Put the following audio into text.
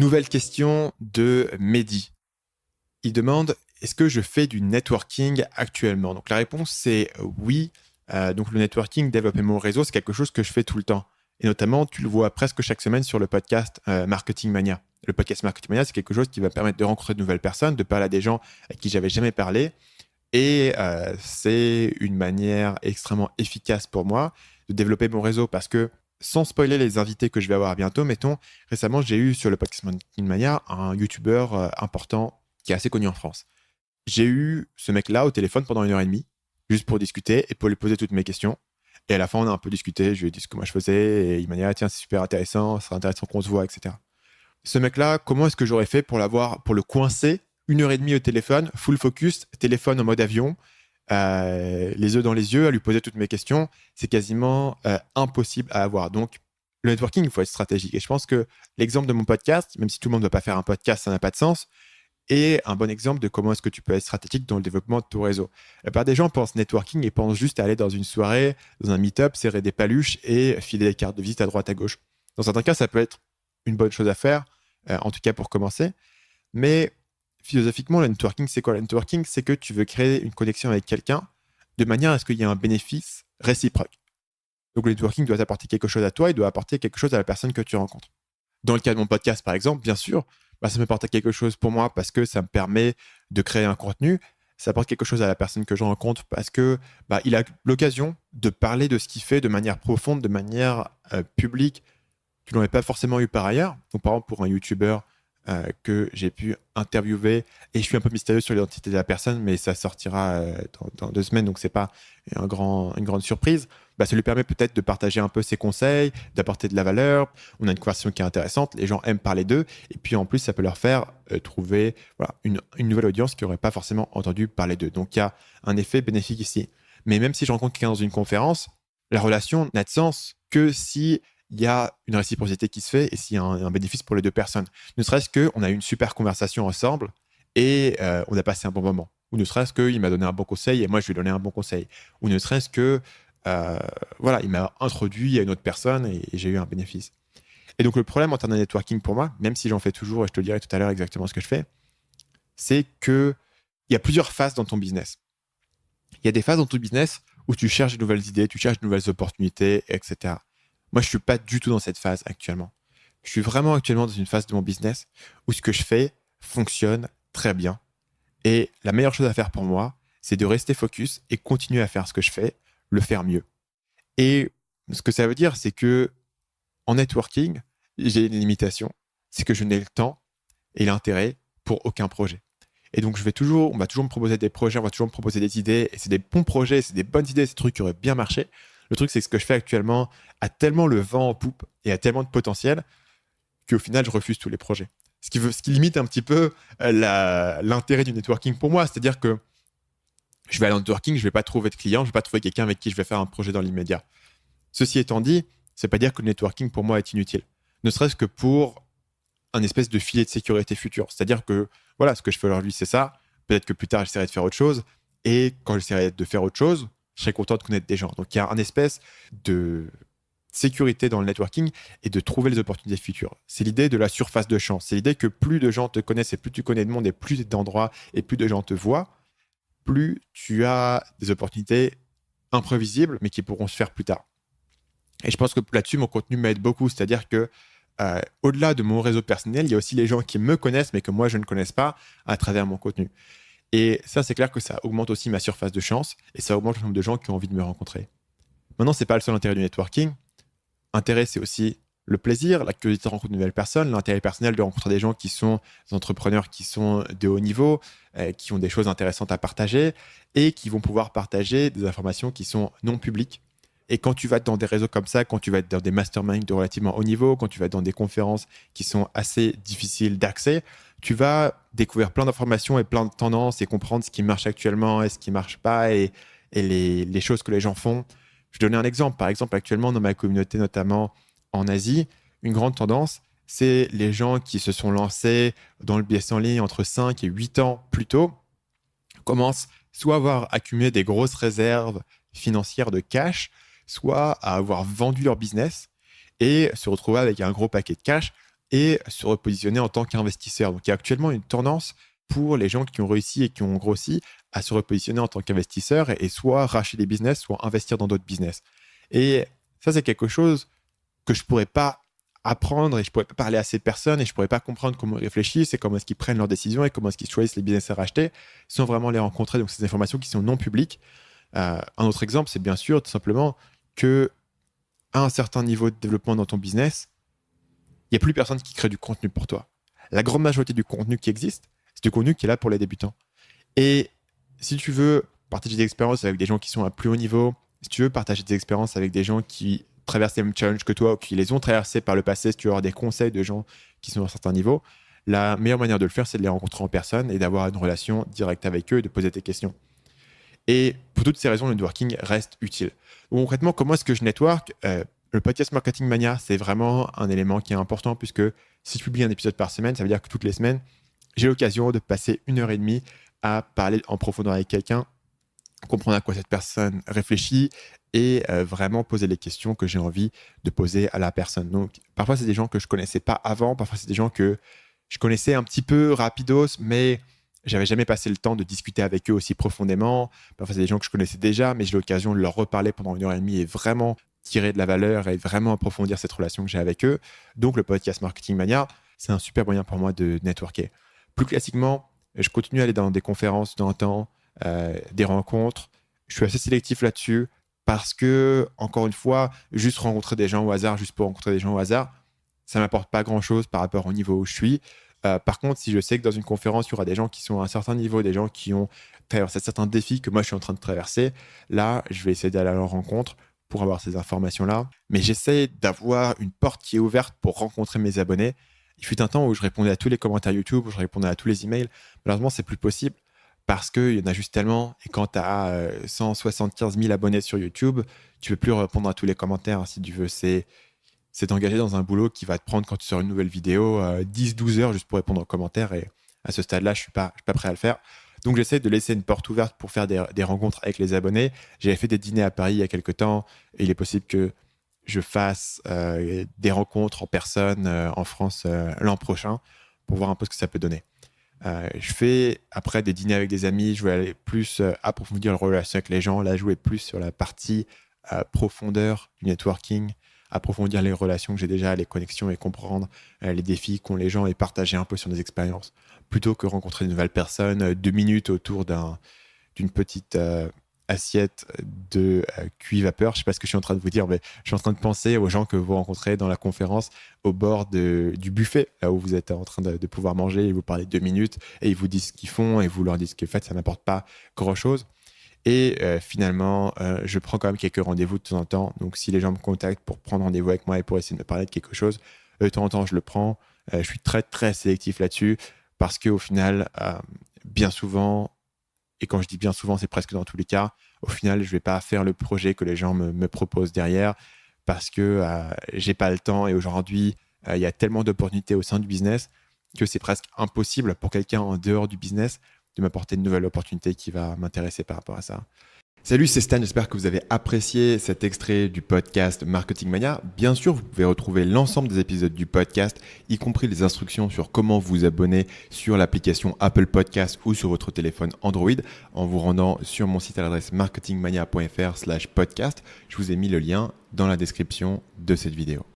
Nouvelle question de Mehdi. Il demande, est-ce que je fais du networking actuellement? Donc la réponse c'est oui. Donc le networking, développer mon réseau, c'est quelque chose que je fais tout le temps. Et notamment, tu le vois presque chaque semaine sur le podcast Marketing Mania. Le podcast Marketing Mania, c'est quelque chose qui va permettre de rencontrer de nouvelles personnes, de parler à des gens à qui j'avais jamais parlé. Et c'est une manière extrêmement efficace pour moi de développer mon réseau parce que, sans spoiler les invités que je vais avoir bientôt, mettons, récemment, j'ai eu sur le podcast Marketing Mania un YouTuber important qui est assez connu en France. J'ai eu ce mec-là au téléphone pendant 1 heure et demie, juste pour discuter et pour lui poser toutes mes questions. Et à la fin, on a un peu discuté, je lui ai dit ce que moi je faisais, et il m'a dit, ah, tiens, c'est super intéressant, ce serait intéressant qu'on se voit, etc. Ce mec-là, comment est-ce que j'aurais fait pour pour le coincer 1 heure et demie au téléphone, full focus, téléphone en mode avion, les yeux dans les yeux, à lui poser toutes mes questions? C'est quasiment impossible à avoir. Donc, le networking, il faut être stratégique. Et je pense que l'exemple de mon podcast, même si tout le monde ne va pas faire un podcast, ça n'a pas de sens, est un bon exemple de comment est-ce que tu peux être stratégique dans le développement de ton réseau. La plupart des gens pensent networking et pensent juste à aller dans une soirée, dans un meet-up, serrer des paluches et filer des cartes de visite à droite à gauche. Dans certains cas, ça peut être une bonne chose à faire, en tout cas pour commencer. Mais philosophiquement, le networking, c'est quoi? Le networking, c'est que tu veux créer une connexion avec quelqu'un de manière à ce qu'il y ait un bénéfice réciproque. Donc le networking doit apporter quelque chose à toi, il doit apporter quelque chose à la personne que tu rencontres. Dans le cas de mon podcast, par exemple, bien sûr, ça m'apporte quelque chose pour moi parce que ça me permet de créer un contenu. Ça apporte quelque chose à la personne que je rencontre parce que il a l'occasion de parler de ce qu'il fait de manière profonde, de manière publique. Tu n'en as pas forcément eu par ailleurs. Donc, par exemple, pour un YouTuber que j'ai pu interviewer, et je suis un peu mystérieux sur l'identité de la personne, mais ça sortira dans 2 semaines, donc c'est pas une grande surprise. Ça lui permet peut-être de partager un peu ses conseils, d'apporter de la valeur. On a une conversation qui est intéressante, les gens aiment parler d'eux, et puis en plus, ça peut leur faire trouver une nouvelle audience qui n'aurait pas forcément entendu parler d'eux. Donc il y a un effet bénéfique ici. Mais même si je rencontre quelqu'un dans une conférence, la relation n'a de sens que si il y a une réciprocité qui se fait et s'il y a un bénéfice pour les deux personnes. Ne serait-ce qu'on a eu une super conversation ensemble et on a passé un bon moment. Ou ne serait-ce qu'il m'a donné un bon conseil et moi je lui ai donné un bon conseil. Ou ne serait-ce que il m'a introduit à une autre personne et j'ai eu un bénéfice. Et donc le problème en termes de networking pour moi, même si j'en fais toujours et je te dirai tout à l'heure exactement ce que je fais, c'est qu'il y a plusieurs phases dans ton business. Il y a des phases dans ton business où tu cherches de nouvelles idées, tu cherches de nouvelles opportunités, etc. Moi, je ne suis pas du tout dans cette phase actuellement. Je suis vraiment actuellement dans une phase de mon business où ce que je fais fonctionne très bien. Et la meilleure chose à faire pour moi, c'est de rester focus et continuer à faire ce que je fais, le faire mieux. Et ce que ça veut dire, c'est que en networking, j'ai une limitation. C'est que je n'ai le temps et l'intérêt pour aucun projet. Et donc, on va toujours me proposer des projets, on va toujours me proposer des idées, et c'est des bons projets, c'est des bonnes idées, c'est des trucs qui auraient bien marché. Le truc, c'est que ce que je fais actuellement a tellement le vent en poupe et a tellement de potentiel qu'au final, je refuse tous les projets. Ce qui limite un petit peu l'intérêt du networking pour moi. C'est-à-dire que je vais aller en networking, je ne vais pas trouver de client, je ne vais pas trouver quelqu'un avec qui je vais faire un projet dans l'immédiat. Ceci étant dit, ça ne veut pas dire que le networking pour moi est inutile. Ne serait-ce que pour un espèce de filet de sécurité futur. C'est-à-dire que voilà, ce que je fais aujourd'hui, c'est ça. Peut-être que plus tard, j'essaierai de faire autre chose. Et quand j'essaierai de faire autre chose, je serais content de connaître des gens. Donc, il y a un espèce de sécurité dans le networking et de trouver les opportunités futures. C'est l'idée de la surface de champ. C'est l'idée que plus de gens te connaissent et plus tu connais de monde et plus d'endroits et plus de gens te voient, plus tu as des opportunités imprévisibles, mais qui pourront se faire plus tard. Et je pense que là-dessus, mon contenu m'aide beaucoup. C'est-à-dire que au-delà de mon réseau personnel, il y a aussi les gens qui me connaissent, mais que moi, je ne connaisse pas à travers mon contenu. Et ça, c'est clair que ça augmente aussi ma surface de chance et ça augmente le nombre de gens qui ont envie de me rencontrer. Maintenant, ce n'est pas le seul intérêt du networking. Intérêt, c'est aussi le plaisir, la curiosité de rencontrer de nouvelles personnes, l'intérêt personnel de rencontrer des gens qui sont des entrepreneurs qui sont de haut niveau, qui ont des choses intéressantes à partager et qui vont pouvoir partager des informations qui sont non publiques. Et quand tu vas dans des réseaux comme ça, quand tu vas être dans des masterminds de relativement haut niveau, quand tu vas dans des conférences qui sont assez difficiles d'accès, tu vas découvrir plein d'informations et plein de tendances et comprendre ce qui marche actuellement et ce qui ne marche pas et les choses que les gens font. Je vais donner un exemple. Par exemple, actuellement, dans ma communauté, notamment en Asie, une grande tendance, c'est les gens qui se sont lancés dans le business en ligne entre 5 et 8 ans plus tôt, commencent soit à avoir accumulé des grosses réserves financières de cash, soit à avoir vendu leur business et se retrouver avec un gros paquet de cash et se repositionner en tant qu'investisseur. Donc, il y a actuellement une tendance pour les gens qui ont réussi et qui ont grossi à se repositionner en tant qu'investisseur et soit racheter des business, soit investir dans d'autres business. Et ça, c'est quelque chose que je ne pourrais pas apprendre et je ne pourrais pas parler à ces personnes et je ne pourrais pas comprendre comment ils réfléchissent et comment est-ce qu'ils prennent leurs décisions et comment est-ce qu'ils choisissent les business à racheter sans vraiment les rencontrer. Donc, c'est des informations qui sont non publiques. Un autre exemple, c'est bien sûr tout simplement que à un certain niveau de développement dans ton business, il n'y a plus personne qui crée du contenu pour toi. La grande majorité du contenu qui existe, c'est du contenu qui est là pour les débutants. Et si tu veux partager des expériences avec des gens qui sont à plus haut niveau, si tu veux partager des expériences avec des gens qui traversent les mêmes challenges que toi ou qui les ont traversés par le passé, si tu veux avoir des conseils de gens qui sont à un certain niveau, la meilleure manière de le faire, c'est de les rencontrer en personne et d'avoir une relation directe avec eux et de poser tes questions. Et pour toutes ces raisons, le networking reste utile. Donc, concrètement, comment est-ce que je network Le podcast Marketing Mania, c'est vraiment un élément qui est important puisque si je publie un épisode par semaine, ça veut dire que toutes les semaines, j'ai l'occasion de passer 1 heure et demie à parler en profondeur avec quelqu'un, comprendre à quoi cette personne réfléchit et vraiment poser les questions que j'ai envie de poser à la personne. Donc, parfois, c'est des gens que je ne connaissais pas avant, parfois, c'est des gens que je connaissais un petit peu rapidos, mais j'avais jamais passé le temps de discuter avec eux aussi profondément. Parfois, c'est des gens que je connaissais déjà, mais j'ai l'occasion de leur reparler pendant 1 heure et demie et vraiment tirer de la valeur et vraiment approfondir cette relation que j'ai avec eux. Donc, le podcast Marketing Mania, c'est un super moyen pour moi de networker. Plus classiquement, je continue à aller dans des conférences de temps en temps, des rencontres. Je suis assez sélectif là-dessus parce que, encore une fois, juste rencontrer des gens au hasard, juste pour rencontrer des gens au hasard, ça ne m'apporte pas grand-chose par rapport au niveau où je suis. Par contre, si je sais que dans une conférence, il y aura des gens qui sont à un certain niveau, des gens qui ont traversé certains défis que moi, je suis en train de traverser, là, je vais essayer d'aller à leur rencontre pour avoir ces informations-là. Mais j'essaie d'avoir une porte qui est ouverte pour rencontrer mes abonnés. Il fut un temps où je répondais à tous les commentaires YouTube, où je répondais à tous les emails. Malheureusement, c'est plus possible parce qu'il y en a juste tellement. Et quand tu as 175 000 abonnés sur YouTube, tu ne peux plus répondre à tous les commentaires si tu veux. C'est t'engager dans un boulot qui va te prendre quand tu sors une nouvelle vidéo 10-12 heures juste pour répondre aux commentaires. Et à ce stade-là, je ne suis pas prêt à le faire. Donc, j'essaie de laisser une porte ouverte pour faire des rencontres avec les abonnés. J'avais fait des dîners à Paris il y a quelques temps et il est possible que je fasse des rencontres en personne en France l'an prochain pour voir un peu ce que ça peut donner. Je fais après des dîners avec des amis, je vais aller plus approfondir la relation avec les gens. Là, je vais plus sur la partie profondeur du networking, approfondir les relations que j'ai déjà, les connexions et comprendre les défis qu'ont les gens et partager un peu sur des expériences plutôt que rencontrer de nouvelles personnes 2 minutes autour d'une petite assiette de QI vapeur. Je ne sais pas ce que je suis en train de vous dire, mais je suis en train de penser aux gens que vous rencontrez dans la conférence au bord du buffet, là où vous êtes en train de pouvoir manger, ils vous parlent 2 minutes et ils vous disent ce qu'ils font et vous leur dites que en fait, ça n'apporte pas grand-chose. Et finalement, je prends quand même quelques rendez-vous de temps en temps. Donc, si les gens me contactent pour prendre rendez-vous avec moi et pour essayer de me parler de quelque chose, de temps en temps, je le prends. Je suis très, très sélectif là-dessus parce qu'au final, bien souvent, et quand je dis bien souvent, c'est presque dans tous les cas, au final, je ne vais pas faire le projet que les gens me proposent derrière parce que je n'ai pas le temps. Et aujourd'hui, il y a tellement d'opportunités au sein du business que c'est presque impossible pour quelqu'un en dehors du business de m'apporter une nouvelle opportunité qui va m'intéresser par rapport à ça. Salut, c'est Stan, j'espère que vous avez apprécié cet extrait du podcast Marketing Mania. Bien sûr, vous pouvez retrouver l'ensemble des épisodes du podcast, y compris les instructions sur comment vous abonner sur l'application Apple Podcast ou sur votre téléphone Android en vous rendant sur mon site à l'adresse marketingmania.fr/podcast. Je vous ai mis le lien dans la description de cette vidéo.